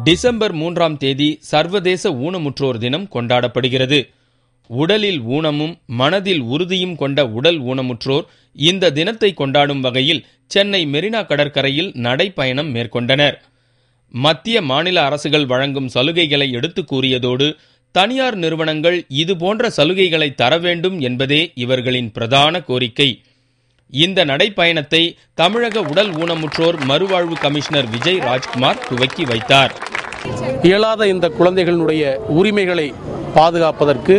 December 3ஆம் தேதி சர்வதேச ஊனமுற்றோர் தினம் கொண்டாடப்படுகிறது. உடலில் ஊனமும் மனதில் உறுதியும் கொண்ட உடல் ஊனமுற்றோர் இந்த தினத்தை கொண்டாடும் வகையில் சென்னை மெரினா கடற்கரையில் நடைப்பயணம் மேற்கொண்டனர். மத்திய மாநில அரசுகள் வழங்கும் சலுகைகளை எடுத்துக் கூறியதோடு தனியார் நிறுவனங்கள் இதுபோன்ற சலுகைகளை தர வேண்டும் என்பதே இவர்களின் பிரதான கோரிக்கை. இந்த நடைப்பயணத்தை தமிழக உடல் ஊனமுற்றோர் மறுவாழ்வு கமிஷனர் விஜய் ராஜ்குமார் துவக்கி வைத்தார். இயலாத இந்த குழந்தைகளுடைய உரிமைகளை பாதுகாப்பதற்கு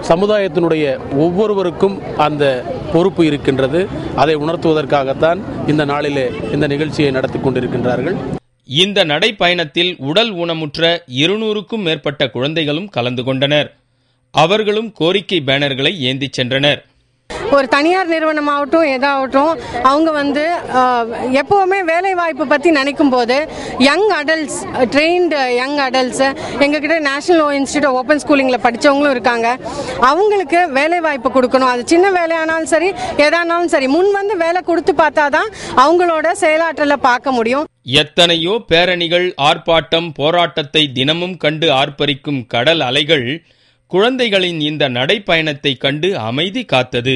சமுதாயத்தினுடைய ஒவ்வொருவருக்கும் அந்த பொறுப்பு இருக்கின்றது. அதை உணர்த்துவதற்காகத்தான் இந்த நாளிலே இந்த நிகழ்ச்சியை நடத்தி கொண்டிருக்கின்றார்கள். இந்த நடைப்பயணத்தில் உடல் ஊனமுற்ற 200க்கும் மேற்பட்ட குழந்தைகளும் கலந்து கொண்டனர். அவர்களும் கோரிக்கை பேனர்களை ஏந்திச் சென்றனர். ஒரு தனியார் நிறுவனமாகட்டும் எதாகட்டும் அவங்க எப்போவுமே வேலை வாய்ப்பு பற்றி நினைக்கும் போது young adults, trained young adults, எங்ககிட்ட நேஷனல் லோ இன்ஸ்டியூட் ஓப்பன் ஸ்கூலிங்கில் படித்தவங்களும் இருக்காங்க. அவங்களுக்கு வேலை வாய்ப்பு கொடுக்கணும். அது சின்ன வேலையானாலும் சரி எதானாலும் சரி முன் வந்து வேலை கொடுத்து பார்த்தா தான் அவங்களோட செயலாற்றலை பார்க்க முடியும். எத்தனையோ பேரணிகள், ஆர்ப்பாட்டம், போராட்டத்தை தினமும் கண்டு ஆர்ப்பரிக்கும் கடல் அலைகள் குழந்தைகளின் இந்த நடைப்பயணத்தை கண்டு அமைதி காத்தது.